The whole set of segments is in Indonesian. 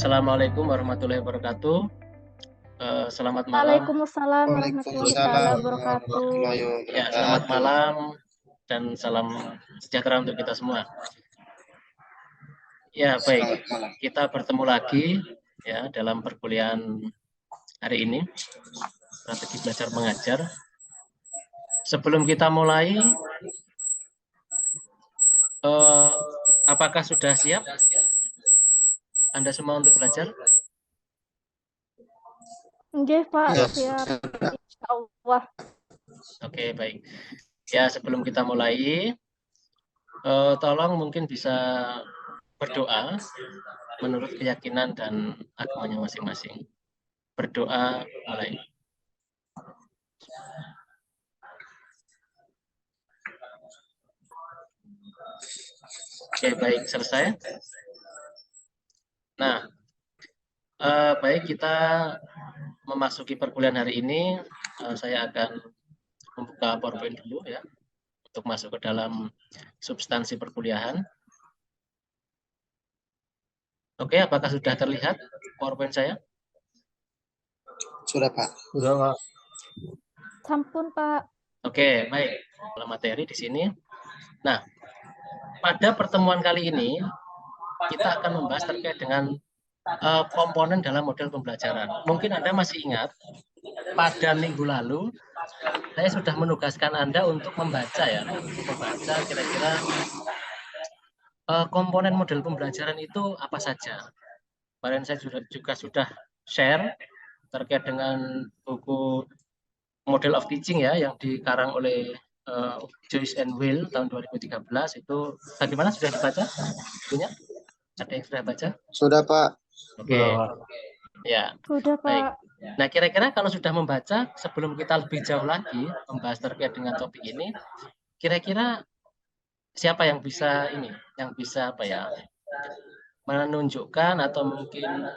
Assalamualaikum warahmatullahi wabarakatuh. Selamat malam. Waalaikumsalam warahmatullahi Waalaikumsalam wabarakatuh. warahmatullahi Ya, selamat wabarakatuh. malam dan salam sejahtera untuk kita semua. Ya, baik. Selamat malam. Kita bertemu lagi ya dalam perkuliahan hari ini, strategi belajar mengajar. Sebelum kita mulai, apakah sudah siap Anda semua untuk belajar? Nggih, Pak, Ya, siap. Insyaallah. Oke, baik. Ya, sebelum kita mulai, tolong mungkin bisa berdoa menurut keyakinan dan agamanya masing-masing. Berdoa mulai. Oke, baik, selesai. Nah, baik, kita memasuki perkuliahan hari ini. Saya akan membuka PowerPoint dulu ya, untuk masuk ke dalam substansi perkuliahan. Oke, apakah sudah terlihat PowerPoint saya? Sudah, Pak. Sudah, Pak. Sampun, Pak. Oke, baik. Dalam materi di sini. Nah, pada pertemuan kali ini kita akan membahas terkait dengan komponen dalam model pembelajaran. Mungkin Anda masih ingat pada minggu lalu saya sudah menugaskan Anda untuk membaca ya, membaca kira-kira komponen model pembelajaran itu apa saja. Kemarin saya juga sudah share terkait dengan buku Model of Teaching ya, yang dikarang oleh Joyce and Will tahun 2013. Itu bagaimana, sudah dibaca bukunya? Ada yang sudah baca? Sudah, Pak. Oke. Ya. Sudah, Baik. Pak. Nah, kira-kira kalau sudah membaca, sebelum kita lebih jauh lagi membahas terkait dengan topik ini, kira-kira siapa yang bisa apa ya, menunjukkan atau mungkin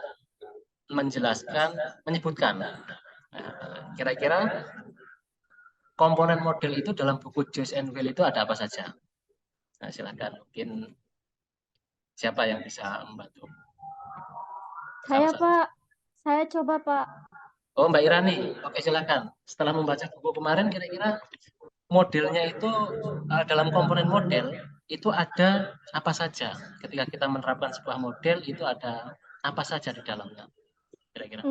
menjelaskan, menyebutkan kira-kira komponen model itu dalam buku Joyce and Will itu ada apa saja? Nah, silakan, mungkin siapa yang bisa membantu? Saya, Sama-sama. Pak. Saya coba, Pak. Oh, Mbak Irani. Oke, silakan. Setelah membaca buku kemarin, kira-kira modelnya itu dalam komponen model itu ada apa saja? Ketika kita menerapkan sebuah model itu ada apa saja di dalamnya? Kira-kira.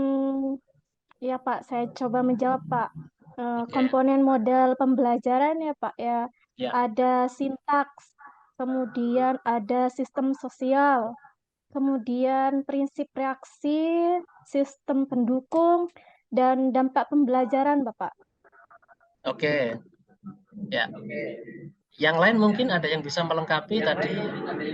Ya, Pak. Saya coba menjawab, Pak. Oke. Komponen model pembelajaran ya, Pak ya. Ya. Ada sintaks, kemudian ada sistem sosial, kemudian prinsip reaksi, sistem pendukung, dan dampak pembelajaran, Bapak. Oke. Ya. Yang lain mungkin ada yang bisa melengkapi. Tadi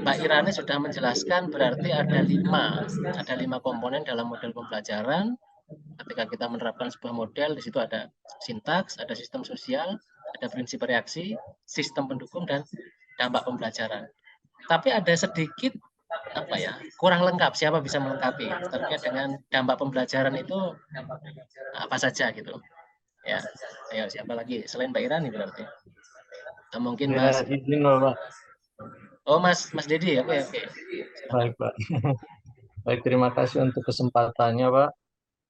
Mbak Irani sudah menjelaskan, berarti ada lima komponen dalam model pembelajaran. Ketika kita menerapkan sebuah model, di situ ada sintaks, ada sistem sosial, ada prinsip reaksi, sistem pendukung, dan dampak pembelajaran. Tapi ada sedikit kurang lengkap. Siapa bisa melengkapi terkait dengan dampak pembelajaran itu apa saja gitu? Ya, ayo siapa lagi selain Mbak Irani berarti? Mungkin Mas. Izin, Pak. Oh, Mas Dedi. Oke. Baik, Pak. Baik, terima kasih untuk kesempatannya, Pak.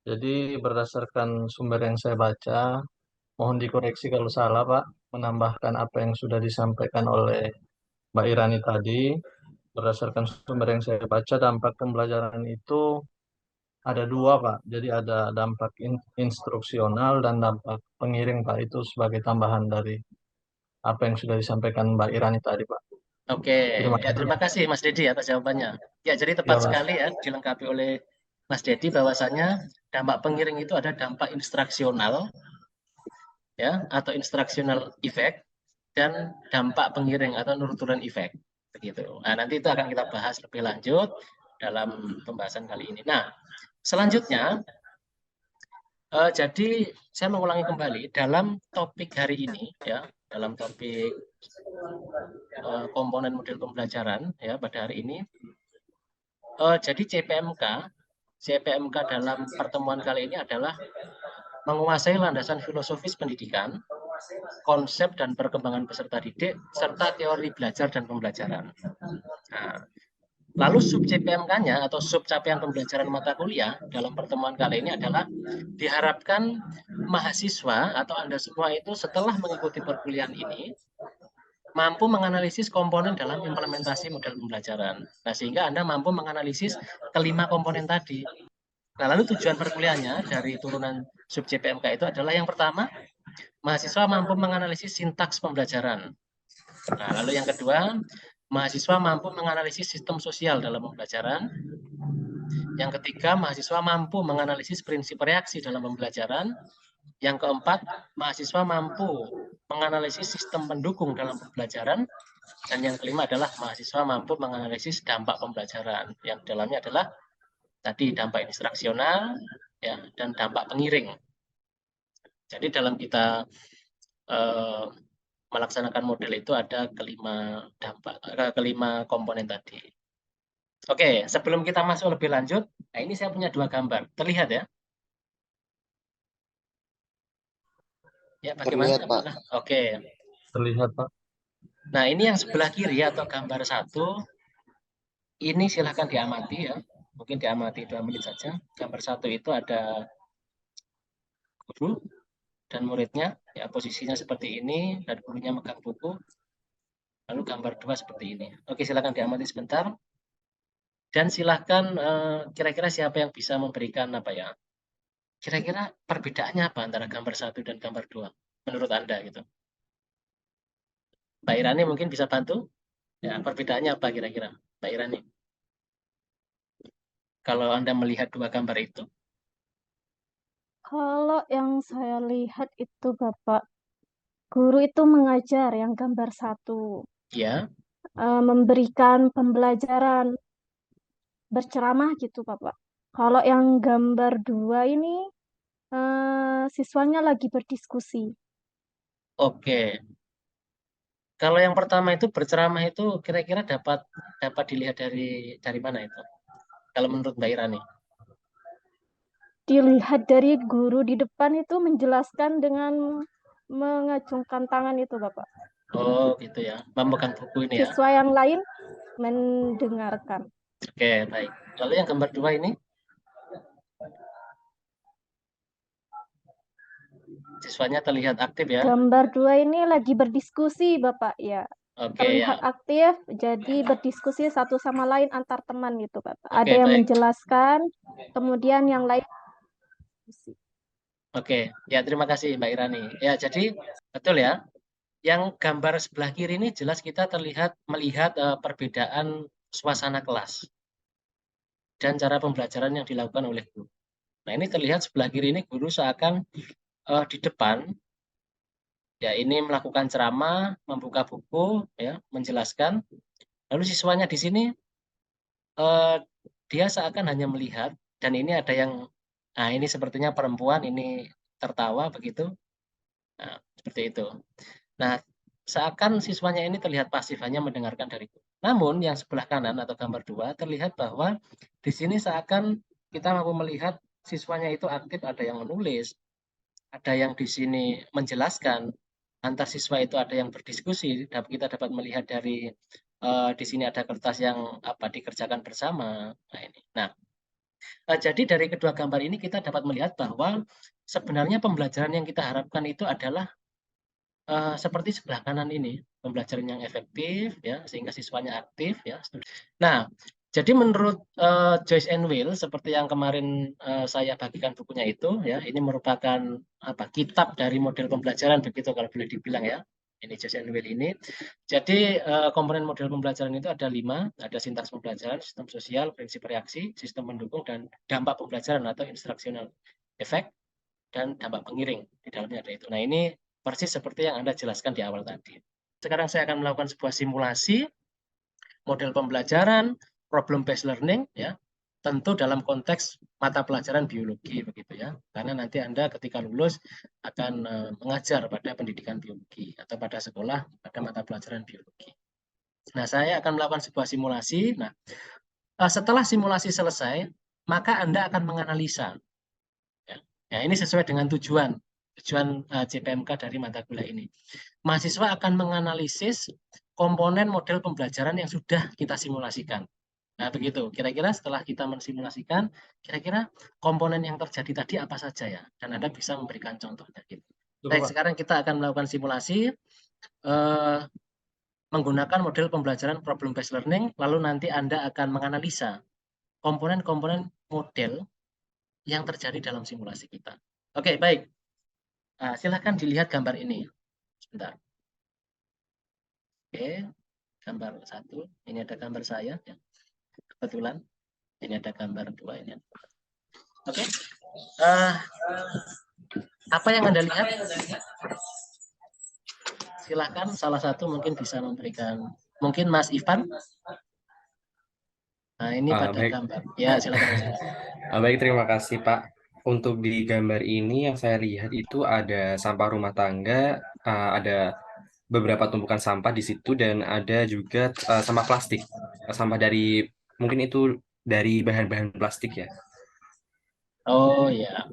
Jadi berdasarkan sumber yang saya baca, mohon dikoreksi kalau salah, Pak, menambahkan apa yang sudah disampaikan oleh Mbak Irani tadi. Berdasarkan sumber yang saya baca, dampak pembelajaran itu ada dua, Pak. Jadi ada dampak instruksional dan dampak pengiring, Pak. Itu sebagai tambahan dari apa yang sudah disampaikan Mbak Irani tadi, Pak. Oke, terima kasih Mas Dedi atas jawabannya. Ya, jadi tepat sekali ya, dilengkapi oleh Mas Dedi bahwasanya dampak pengiring itu ada dampak instruksional ya, atau instructional effect, dan dampak pengiring atau nurturing effect begitu. Nah, nanti itu akan kita bahas lebih lanjut dalam pembahasan kali ini. Nah, selanjutnya jadi saya mengulangi kembali dalam topik hari ini ya, dalam topik komponen model pembelajaran ya pada hari ini. Jadi CPMK dalam pertemuan kali ini adalah menguasai landasan filosofis pendidikan, konsep dan perkembangan peserta didik, serta teori belajar dan pembelajaran. Nah, Lalu sub CPMK-nya atau sub capaian pembelajaran mata kuliah dalam pertemuan kali ini adalah diharapkan mahasiswa atau Anda semua itu setelah mengikuti perkuliahan ini mampu menganalisis komponen dalam implementasi model pembelajaran. Nah, sehingga Anda mampu menganalisis kelima komponen tadi. Nah, lalu tujuan perkuliahannya dari turunan sub CPMK itu adalah yang pertama, mahasiswa mampu menganalisis sintaks pembelajaran. Nah, lalu yang kedua, mahasiswa mampu menganalisis sistem sosial dalam pembelajaran. Yang ketiga, mahasiswa mampu menganalisis prinsip reaksi dalam pembelajaran. Yang keempat, mahasiswa mampu menganalisis sistem pendukung dalam pembelajaran. Dan yang kelima adalah mahasiswa mampu menganalisis dampak pembelajaran. Yang dalamnya adalah tadi dampak instruksional ya, dan dampak pengiring. Jadi dalam kita melaksanakan model itu ada kelima komponen tadi. Oke, sebelum kita masuk lebih lanjut, nah ini saya punya dua gambar. Terlihat ya? Ya, bagaimana? Terlihat, Pak. Oke. Terlihat, Pak. Nah, ini yang sebelah kiri atau gambar 1, ini silahkan diamati ya. Mungkin diamati 2 menit saja. Gambar 1 itu ada guru dan muridnya, ya posisinya seperti ini, dan gurunya megang buku. Lalu gambar 2 seperti ini. Oke, silahkan diamati sebentar. Dan silahkan kira-kira siapa yang bisa memberikan apa ya? Kira-kira perbedaannya apa antara gambar 1 dan gambar 2 menurut Anda gitu? Mbak Irani mungkin bisa bantu? Ya, perbedaannya apa kira-kira, Mbak Irani? Kalau Anda melihat dua gambar itu. Kalau yang saya lihat itu Bapak, guru itu mengajar yang gambar 1, Ya, memberikan pembelajaran, berceramah gitu Bapak. Kalau yang gambar 2 ini, siswanya lagi berdiskusi. oke. Kalau yang pertama itu berceramah itu kira-kira dapat dilihat dari mana itu? Kalau menurut Mbak Irani? Dilihat dari guru di depan itu menjelaskan dengan mengacungkan tangan itu Bapak. Oh, gitu ya. Memegang buku ini ya. Siswa yang lain mendengarkan. Oke, baik. Lalu yang gambar 2 ini? Siswanya terlihat aktif ya. Gambar 2 ini lagi berdiskusi Bapak ya. Oke, Terlihat ya. aktif, jadi berdiskusi satu sama lain antar teman gitu Bapak. Oke, Ada yang baik. menjelaskan, kemudian yang lain diskusi. Oke, ya terima kasih Mbak Irani. Ya, jadi betul ya. Yang gambar sebelah kiri ini jelas kita melihat perbedaan suasana kelas dan cara pembelajaran yang dilakukan oleh guru. Nah, ini terlihat sebelah kiri ini guru seakan di depan ya ini melakukan ceramah, membuka buku ya, menjelaskan. Lalu siswanya di sini dia seakan hanya melihat dan ini ada yang nah ini sepertinya perempuan ini tertawa begitu. Nah, seperti itu. Nah, seakan siswanya ini terlihat pasif hanya mendengarkan dari guru. Namun yang sebelah kanan atau gambar 2 terlihat bahwa di sini seakan kita mampu melihat siswanya itu aktif, ada yang menulis, ada yang di sini menjelaskan, antar siswa itu ada yang berdiskusi, kita dapat melihat dari di sini ada kertas yang dikerjakan bersama. Nah, ini. Nah, jadi dari kedua gambar ini kita dapat melihat bahwa sebenarnya pembelajaran yang kita harapkan itu adalah seperti sebelah kanan ini, pembelajaran yang efektif ya sehingga siswanya aktif ya. Nah, jadi menurut Joyce and Will seperti yang kemarin saya bagikan bukunya itu ya, ini merupakan kitab dari model pembelajaran begitu kalau boleh dibilang ya. Ini Joyce and Will ini. Jadi komponen model pembelajaran itu ada 5, ada sintaks pembelajaran, sistem sosial, prinsip reaksi, sistem pendukung dan dampak pembelajaran atau instruksional efek dan dampak pengiring di dalamnya ada itu. Nah, ini persis seperti yang Anda jelaskan di awal tadi. Sekarang saya akan melakukan sebuah simulasi model pembelajaran, problem based learning ya. Tentu dalam konteks mata pelajaran biologi begitu ya. Karena nanti Anda ketika lulus akan mengajar pada pendidikan biologi atau pada sekolah pada mata pelajaran biologi. Nah, saya akan melakukan sebuah simulasi. Nah, setelah simulasi selesai, maka Anda akan menganalisa. Ya, ini sesuai dengan tujuan CPMK dari mata kuliah ini. Mahasiswa akan menganalisis komponen model pembelajaran yang sudah kita simulasikan. Nah, begitu. Kira-kira setelah kita mensimulasikan, kira-kira komponen yang terjadi tadi apa saja ya? Dan Anda bisa memberikan contohnya gitu. Cukup, Baik, Pak. sekarang kita akan melakukan simulasi menggunakan model pembelajaran problem based learning, lalu nanti Anda akan menganalisa komponen-komponen model yang terjadi dalam simulasi kita. Oke, baik. Nah, silakan dilihat gambar ini. Sebentar. Oke, gambar 1. Ini ada gambar saya. Ya. Kebetulan. Ini ada gambar 2. Ini. Oke. Apa yang Anda lihat? Silakan salah satu mungkin bisa memberikan. Mungkin Mas Ivan. Nah, ini pada Baik. gambar. Ya, silakan Mas Ivan. Baik, terima kasih Pak. Untuk di gambar ini yang saya lihat itu ada sampah rumah tangga, ada beberapa tumpukan sampah di situ dan ada juga sampah plastik, sampah dari mungkin itu dari bahan-bahan plastik ya. Oh ya,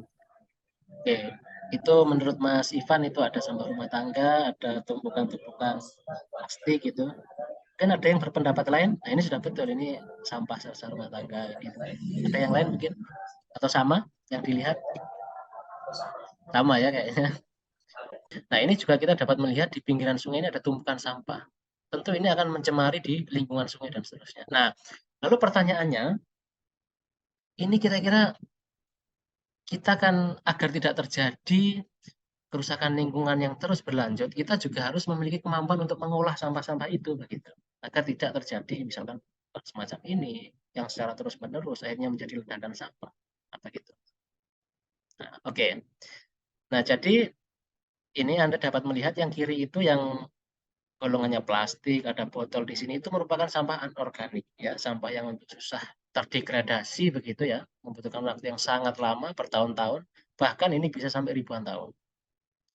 oke. Itu menurut Mas Ivan itu ada sampah rumah tangga, ada tumpukan-tumpukan plastik gitu. Kan ada yang berpendapat lain. Nah, ini sudah betul. Ini sampah sisa rumah tangga. Ini. Ada yang lain mungkin? Atau sama yang dilihat? Sama ya kayaknya. Nah, ini juga kita dapat melihat di pinggiran sungai ini ada tumpukan sampah. Tentu ini akan mencemari di lingkungan sungai dan seterusnya. Nah, lalu pertanyaannya, ini kira-kira kita kan agar tidak terjadi kerusakan lingkungan yang terus berlanjut, kita juga harus memiliki kemampuan untuk mengolah sampah-sampah itu begitu. Agar tidak terjadi misalkan semacam ini yang secara terus-menerus akhirnya menjadi ledakan sampah. Apa gitu. Nah, oke. Nah, jadi ini Anda dapat melihat yang kiri itu yang golongannya plastik, ada botol di sini itu merupakan sampah anorganik ya, sampah yang susah terdegradasi begitu ya, membutuhkan waktu yang sangat lama bertahun-tahun, bahkan ini bisa sampai ribuan tahun.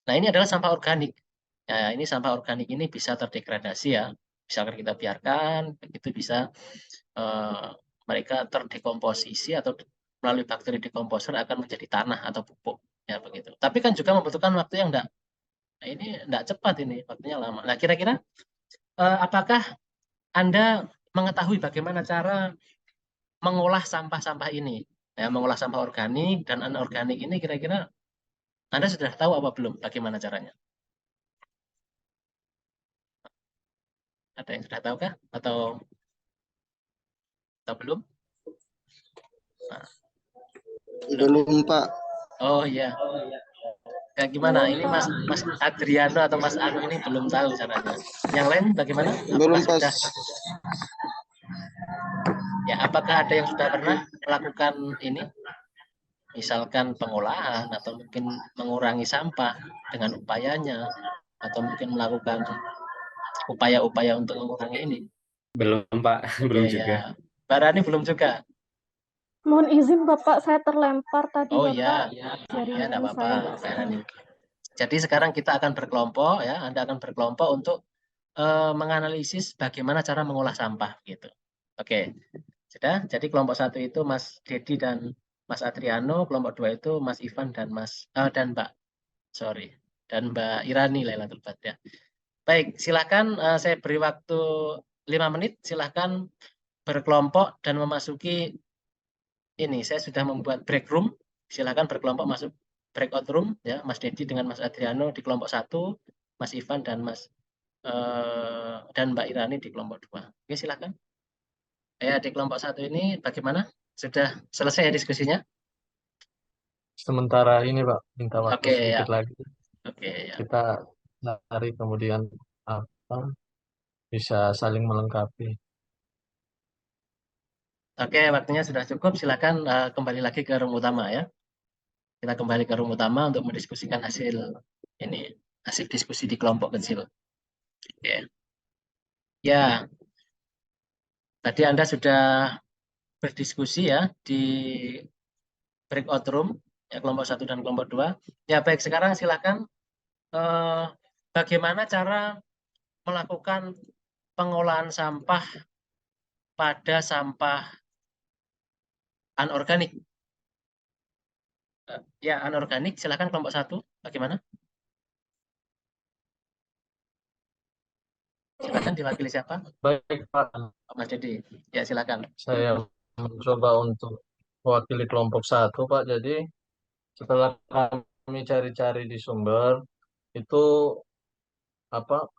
Nah, ini adalah sampah organik. Ya, ini sampah organik ini bisa terdegradasi ya. Misalkan kita biarkan, begitu bisa mereka terdekomposisi atau melalui bakteri dekomposer akan menjadi tanah atau pupuk ya begitu. Tapi kan juga membutuhkan waktu yang enggak, nah ini enggak cepat ini, waktunya lama. Nah, kira-kira apakah Anda mengetahui bagaimana cara mengolah sampah-sampah ini? Ya, mengolah sampah organik dan anorganik ini kira-kira Anda sudah tahu apa belum bagaimana caranya? Ada yang sudah tahu kah? Atau belum? Nah, Belum, Pak. oh iya. Ya, gimana? Ini Mas Adriano atau Mas Anu ini belum tahu caranya. Yang lain bagaimana? Belum, Apakah Pas. sudah? Ya, apakah ada yang sudah pernah melakukan ini? Misalkan pengolahan atau mungkin mengurangi sampah dengan upayanya atau mungkin melakukan upaya-upaya untuk mengurangi ini. Belum Pak, belum Oke juga. ya. Mbak Rani belum juga. Mohon izin Bapak, saya terlempar tadi Oh Bapak. ya, ya Jaringan enggak apa-apa, saya. Mbak Rani. Jadi sekarang kita akan berkelompok ya, Anda akan berkelompok untuk menganalisis bagaimana cara mengolah sampah gitu. Oke. Sudah, jadi kelompok 1 itu Mas Dedi dan Mas Adriano, kelompok 2 itu Mas Ivan dan dan Mbak Irani Lailatul Qadar ya. Baik, silakan saya beri waktu 5 menit, silakan berkelompok dan memasuki ini. Saya sudah membuat break room. Silakan berkelompok masuk breakout room ya, Mas Dedi dengan Mas Adriano di kelompok 1, Mas Ivan dan Mbak Irani di kelompok 2. Oke, silakan. Ya, di kelompok 1 ini bagaimana? Sudah selesai ya diskusinya? Sementara ini Pak, minta waktu Oke ya. sedikit lagi. Oke ya. Kita cari kemudian apa bisa saling melengkapi. Oke, waktunya sudah cukup. Silakan kembali lagi ke room utama ya. Kita kembali ke room utama untuk mendiskusikan hasil diskusi di kelompok kecil. Oke. Ya, tadi Anda sudah berdiskusi ya di breakout room ya, kelompok 1 dan kelompok 2. Ya, baik, sekarang silakan bagaimana cara melakukan pengolahan sampah pada sampah anorganik. Ya, anorganik, silakan kelompok 1. Bagaimana? Silakan diwakili siapa? Baik Pak, Mas Dedi. Ya, silakan. saya mencoba untuk mewakili kelompok 1 Pak. Jadi setelah kami cari-cari di sumber, itu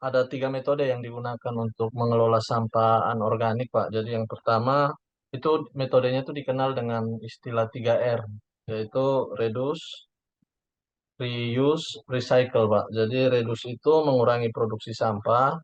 ada 3 metode yang digunakan untuk mengelola sampah anorganik Pak. Jadi yang pertama itu metodenya itu dikenal dengan istilah 3R, yaitu reduce, reuse, recycle Pak. Jadi reduce itu mengurangi produksi sampah.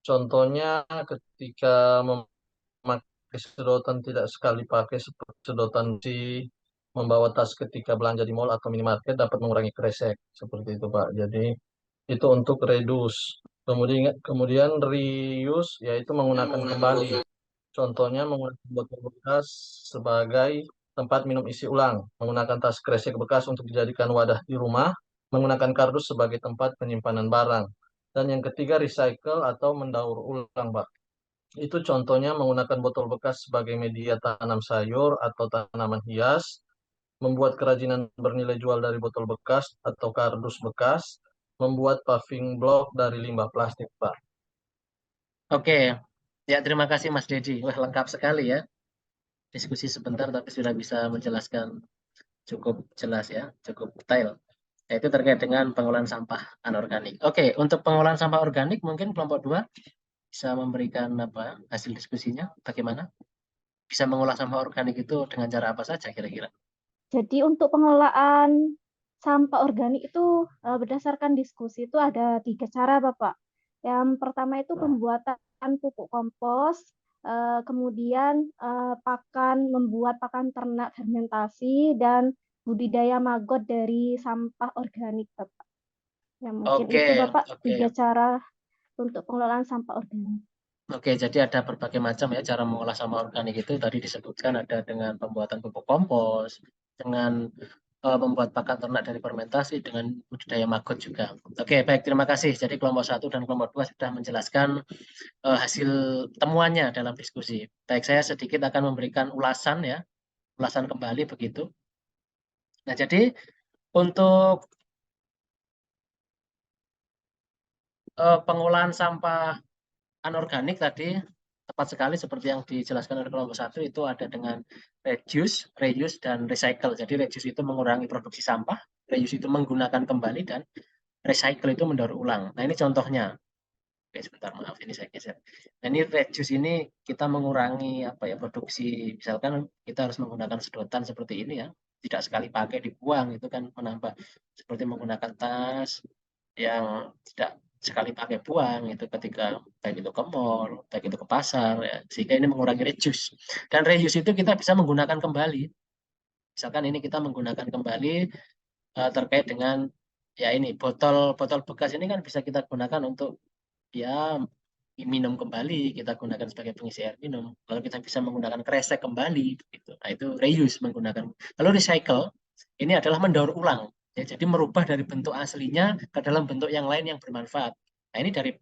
Contohnya ketika memakai sedotan tidak sekali pakai seperti sedotan si membawa tas ketika belanja di mall atau minimarket dapat mengurangi kresek seperti itu Pak. Jadi itu untuk reduce. Kemudian reuse yaitu menggunakan kembali. Contohnya menggunakan botol bekas sebagai tempat minum isi ulang, menggunakan tas kresek bekas untuk dijadikan wadah di rumah, menggunakan kardus sebagai tempat penyimpanan barang. Dan yang ketiga recycle atau mendaur ulang, Pak. Itu contohnya menggunakan botol bekas sebagai media tanam sayur atau tanaman hias, membuat kerajinan bernilai jual dari botol bekas atau kardus bekas, membuat paving block dari limbah plastik, Pak. Oke. Ya, terima kasih Mas Dedi. Wah, lengkap sekali ya. Diskusi sebentar tapi sudah bisa menjelaskan cukup jelas ya, cukup detail. Yaitu terkait dengan pengolahan sampah anorganik. Oke, untuk pengolahan sampah organik mungkin kelompok 2 bisa memberikan hasil diskusinya bagaimana? Bisa mengolah sampah organik itu dengan cara apa saja kira-kira? Jadi untuk pengelolaan sampah organik itu berdasarkan diskusi itu ada 3 cara, Bapak. Yang pertama itu pembuatan pupuk kompos, kemudian membuat pakan ternak fermentasi, dan budidaya maggot dari sampah organik, Bapak. Ya, mungkin Oke, itu, Bapak, oke. 3 cara untuk pengelolaan sampah organik. Oke, jadi ada berbagai macam ya cara mengolah sampah organik itu tadi disebutkan ada dengan pembuatan pupuk kompos, dengan membuat pakan ternak dari fermentasi, dengan budidaya maggot juga. Oke, baik, terima kasih. Jadi kelompok 1 dan kelompok 2 sudah menjelaskan hasil temuannya dalam diskusi. Baik, saya sedikit akan memberikan ulasan ya, ulasan kembali begitu. Nah, jadi untuk pengolahan sampah anorganik tadi tepat sekali seperti yang dijelaskan oleh kelompok 1 itu ada dengan reduce, reuse, dan recycle. Jadi reduce itu mengurangi produksi sampah, reuse itu menggunakan kembali, dan recycle itu mendaur ulang. Nah, ini contohnya. Oke, sebentar, maaf ini saya geser. Nah, ini reduce ini kita mengurangi produksi. Misalkan kita harus menggunakan sedotan seperti ini ya, tidak sekali pakai dibuang, itu kan menambah, seperti menggunakan tas yang tidak sekali pakai buang itu ketika baik itu ke mall, baik itu ke pasar ya, sehingga ini mengurangi reduce. Dan reuse itu kita bisa menggunakan kembali. Misalkan ini kita menggunakan kembali terkait dengan ya ini botol bekas ini kan bisa kita gunakan untuk ya minum kembali, kita gunakan sebagai pengisi air minum. Lalu kita bisa menggunakan kresek kembali gitu. Nah, itu reuse menggunakan. Lalu recycle ini adalah mendaur ulang. Ya, jadi merubah dari bentuk aslinya ke dalam bentuk yang lain yang bermanfaat. Nah, ini dari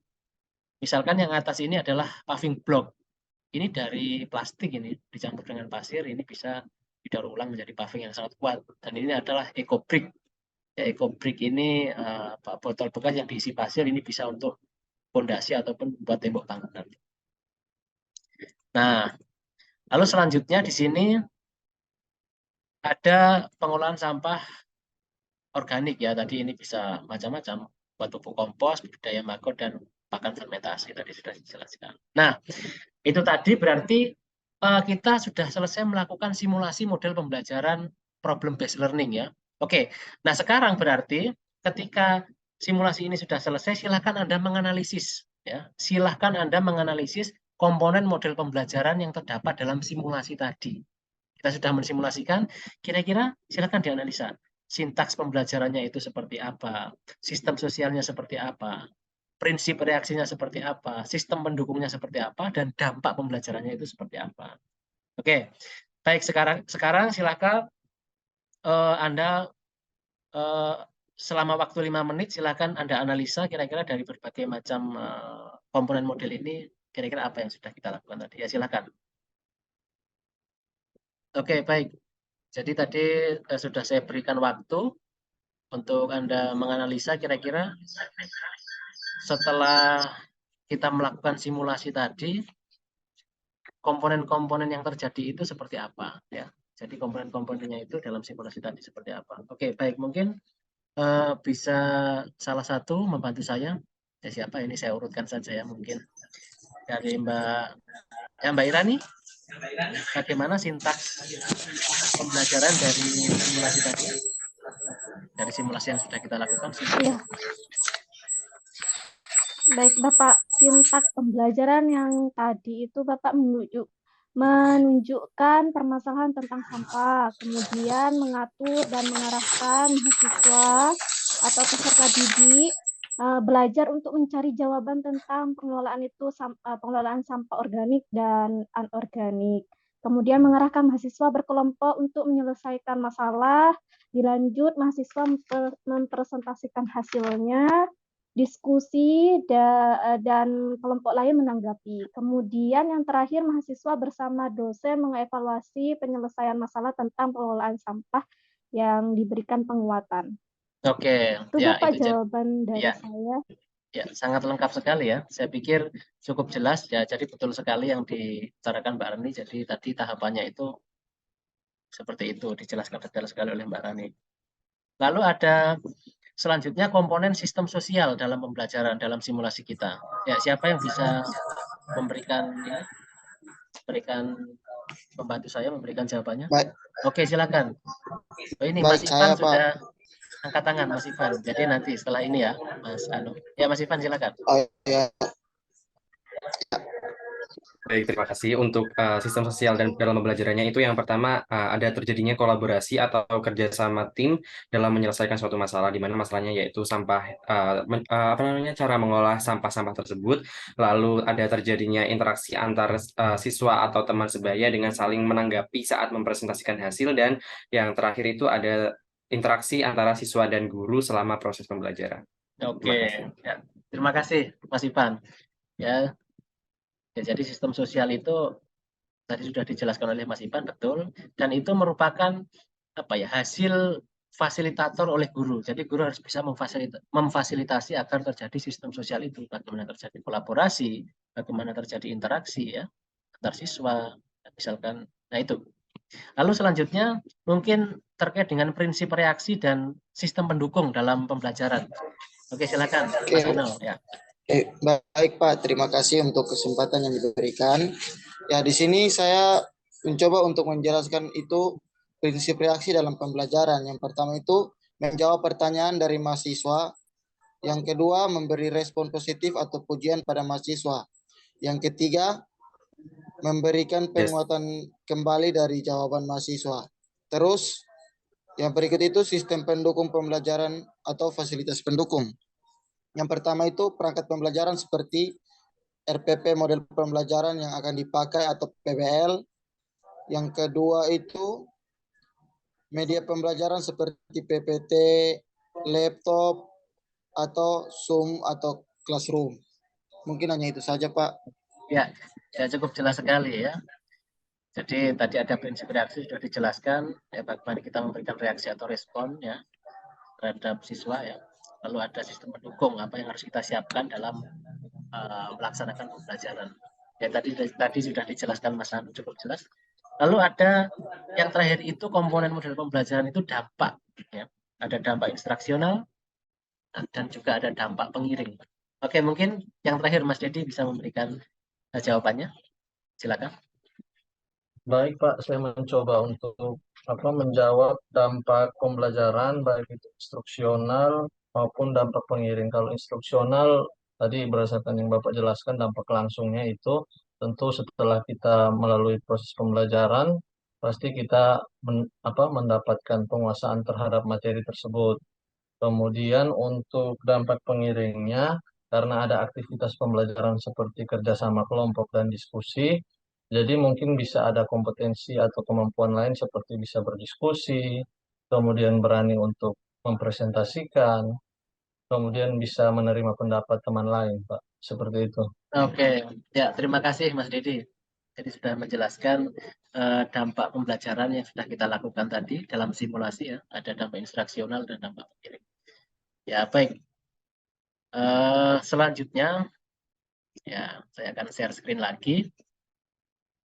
misalkan yang atas ini adalah paving block. Ini dari plastik, ini dicampur dengan pasir, ini bisa didaur ulang menjadi paving yang sangat kuat. Dan ini adalah eco brick. Ya, eco brick ini botol bekas yang diisi pasir ini bisa untuk fondasi ataupun buat tembok bangunan. Nah, lalu selanjutnya di sini ada pengolahan sampah organik ya. Tadi ini bisa macam-macam, buat pupuk kompos, budidaya maggot, dan pakan fermentasi tadi sudah dijelaskan. Nah, itu tadi berarti kita sudah selesai melakukan simulasi model pembelajaran problem based learning ya. Oke, nah sekarang berarti ketika simulasi ini sudah selesai, silakan Anda menganalisis ya. Silakan Anda menganalisis komponen model pembelajaran yang terdapat dalam simulasi tadi. Kita sudah mensimulasikan, kira-kira silakan dianalisa. Sintaks pembelajarannya itu seperti apa, sistem sosialnya seperti apa, prinsip reaksinya seperti apa, sistem pendukungnya seperti apa, dan dampak pembelajarannya itu seperti apa. Oke, baik, sekarang silakan Anda selama waktu 5 menit silakan Anda analisa kira-kira dari berbagai macam komponen model ini kira-kira apa yang sudah kita lakukan tadi. Ya, silakan. Oke, baik. Jadi tadi sudah saya berikan waktu untuk Anda menganalisa kira-kira setelah kita melakukan simulasi tadi, komponen-komponen yang terjadi itu seperti apa ya. Jadi komponen-komponennya itu dalam simulasi tadi seperti apa. Oke, baik, mungkin bisa salah satu membantu saya. Ya, siapa ini, saya urutkan saja ya, mungkin dari Mbak Irani. Bagaimana sintaks pembelajaran dari simulasi tadi? Dari simulasi yang sudah kita lakukan. Iya. Baik, Bapak, sintaks pembelajaran yang tadi itu Bapak menunjukkan permasalahan tentang sampah, kemudian mengatur dan mengarahkan mahasiswa atau peserta didik belajar untuk mencari jawaban tentang pengelolaan sampah organik dan anorganik. Kemudian mengarahkan mahasiswa berkelompok untuk menyelesaikan masalah. Dilanjut, mahasiswa mempresentasikan hasilnya, diskusi dan kelompok lain menanggapi. Kemudian yang terakhir, mahasiswa bersama dosen mengevaluasi penyelesaian masalah tentang pengelolaan sampah yang diberikan penguatan. Oke, Itu ya Bapak itu jawaban dari ya. saya. Ya, sangat lengkap sekali ya. Saya pikir cukup jelas ya. Jadi betul sekali yang dibicarakan Mbak Rani. Jadi tadi tahapannya itu seperti itu, dijelaskan detail sekali oleh Mbak Rani. Lalu ada selanjutnya komponen sistem sosial dalam pembelajaran dalam simulasi kita. Ya, siapa yang bisa memberikan membantu saya memberikan jawabannya? Baik, Oke, silakan. Oh, ini baik Mas saya Ivan sudah Pak. angkat tangan, Mas Ivan. Jadi nanti setelah ini ya, Mas Anu. Ya, Mas Ivan silakan. Oh, ya. Baik, terima kasih untuk sistem sosial dan dalam pembelajarannya itu yang pertama ada terjadinya kolaborasi atau kerjasama tim dalam menyelesaikan suatu masalah di mana masalahnya yaitu sampah cara mengolah sampah-sampah tersebut, lalu ada terjadinya interaksi antar siswa atau teman sebaya dengan saling menanggapi saat mempresentasikan hasil, dan yang terakhir itu ada interaksi antara siswa dan guru selama proses pembelajaran. Oke, ya. Terima kasih Mas Ivan. Ya, jadi sistem sosial itu tadi sudah dijelaskan oleh Mas Ivan, betul, dan itu merupakan hasil fasilitator oleh guru. Jadi guru harus bisa memfasilitasi agar terjadi sistem sosial itu, bagaimana terjadi kolaborasi, bagaimana terjadi interaksi ya antar siswa, misalkan. Nah itu. Lalu selanjutnya mungkin terkait dengan prinsip reaksi dan sistem pendukung dalam pembelajaran. Oke, silakan Mas Ano ya. Baik Pak, terima kasih untuk kesempatan yang diberikan. Ya, di sini saya mencoba untuk menjelaskan itu prinsip reaksi dalam pembelajaran. Yang pertama itu menjawab pertanyaan dari mahasiswa. Yang kedua, memberi respon positif atau pujian pada mahasiswa. Yang ketiga, memberikan penguatan kembali dari jawaban mahasiswa. Terus, yang berikut itu sistem pendukung pembelajaran atau fasilitas pendukung. Yang pertama itu perangkat pembelajaran seperti RPP model pembelajaran yang akan dipakai atau PBL. Yang kedua itu media pembelajaran seperti PPT, laptop, atau Zoom atau Classroom. Mungkin hanya itu saja Pak. Ya, cukup jelas sekali ya. Jadi tadi ada prinsip reaksi sudah dijelaskan, ya bagaimana kita memberikan reaksi atau respon ya terhadap siswa ya. Lalu ada sistem pendukung apa yang harus kita siapkan dalam melaksanakan pembelajaran. Ya tadi sudah dijelaskan Mas Anu, cukup jelas. Lalu ada yang terakhir itu komponen model pembelajaran itu dampak ya. Ada dampak instruksional dan juga ada dampak pengiring. Oke, mungkin yang terakhir Mas Dedi bisa memberikan jawabannya. Silakan. Baik Pak, saya mencoba untuk menjawab dampak pembelajaran baik itu instruksional maupun dampak pengiring. Kalau instruksional tadi berdasarkan yang Bapak jelaskan, dampak langsungnya itu tentu setelah kita melalui proses pembelajaran pasti kita mendapatkan penguasaan terhadap materi tersebut. Kemudian untuk dampak pengiringnya, karena ada aktivitas pembelajaran seperti kerjasama kelompok dan diskusi, jadi mungkin bisa ada kompetensi atau kemampuan lain seperti bisa berdiskusi, kemudian berani untuk mempresentasikan, kemudian bisa menerima pendapat teman lain, Pak. Seperti itu. Oke, ya terima kasih Mas Dedi. Jadi sudah menjelaskan dampak pembelajaran yang sudah kita lakukan tadi dalam simulasi ya. Ada dampak instruksional dan dampak pengiring. Ya baik. Selanjutnya Ya, saya akan share screen lagi.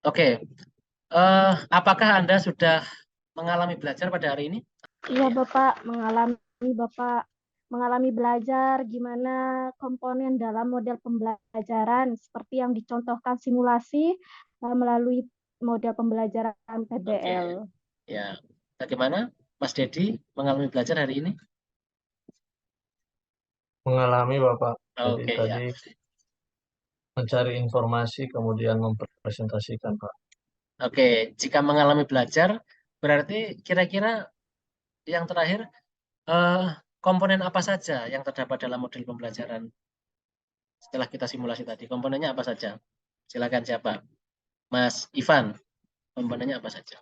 Oke, apakah Anda sudah mengalami belajar pada hari ini? Iya, Bapak, mengalami belajar gimana komponen dalam model pembelajaran seperti yang dicontohkan simulasi melalui model pembelajaran PBL. Ya, bagaimana Mas Dedi mengalami belajar hari ini? Mengalami Bapak. Jadi Oke, ya. tadi mencari informasi kemudian mempresentasikan Pak. Oke, jika mengalami belajar, berarti kira-kira yang terakhir, komponen apa saja yang terdapat dalam model pembelajaran? Setelah kita simulasi tadi, komponennya apa saja? Silakan siapa? Mas Ivan, komponennya apa saja?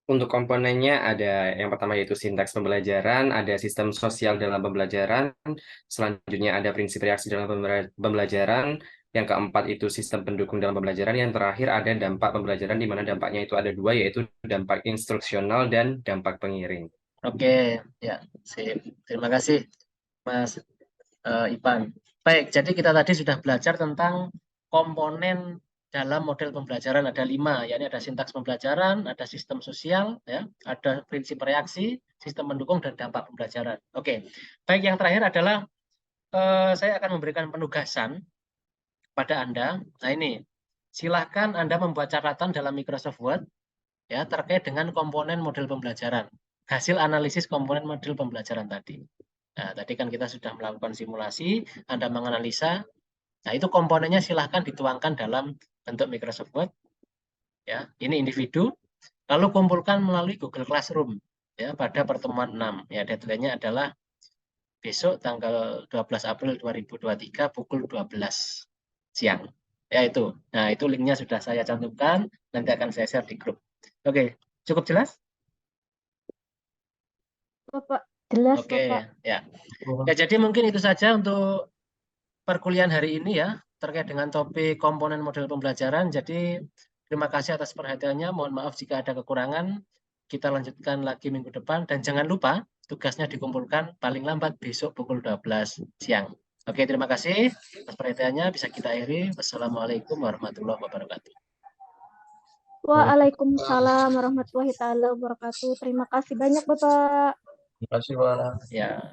Untuk komponennya ada yang pertama yaitu sintaks pembelajaran, ada sistem sosial dalam pembelajaran, selanjutnya ada prinsip reaksi dalam pembelajaran, yang keempat itu sistem pendukung dalam pembelajaran, yang terakhir ada dampak pembelajaran di mana dampaknya itu ada dua yaitu dampak instruksional dan dampak pengiring. Oke, ya, sip. Terima kasih Mas Ivan. Baik, jadi kita tadi sudah belajar tentang komponen dalam model pembelajaran ada 5, yakni ada sintaks pembelajaran, ada sistem sosial, ya, ada prinsip reaksi, sistem mendukung, dan dampak pembelajaran. Oke, baik, yang terakhir adalah saya akan memberikan penugasan pada Anda. Nah ini, silahkan Anda membuat catatan dalam Microsoft Word ya terkait dengan komponen model pembelajaran, hasil analisis komponen model pembelajaran tadi. Nah, tadi kan kita sudah melakukan simulasi, Anda menganalisa. Nah, itu komponennya silahkan dituangkan dalam bentuk Microsoft Word. Ya, ini individu. Lalu kumpulkan melalui Google Classroom ya pada pertemuan 6. Ya, deadline-nya adalah besok tanggal 12 April 2023 pukul 12 siang. Ya itu. Nah, itu linknya sudah saya cantumkan, nanti akan saya share di grup. Oke, cukup jelas? Bapak, jelas, Oke, Bapak. ya. Ya, jadi mungkin itu saja untuk perkuliahan hari ini ya, terkait dengan topik komponen model pembelajaran. Jadi, terima kasih atas perhatiannya. Mohon maaf jika ada kekurangan. Kita lanjutkan lagi minggu depan. Dan jangan lupa, tugasnya dikumpulkan paling lambat besok pukul 12 siang. Oke, terima kasih atas perhatiannya. Bisa kita akhiri. Wassalamualaikum warahmatullahi wabarakatuh. Waalaikumsalam warahmatullahi wabarakatuh. Terima kasih banyak, Bapak. Terima kasih Pak. Ya.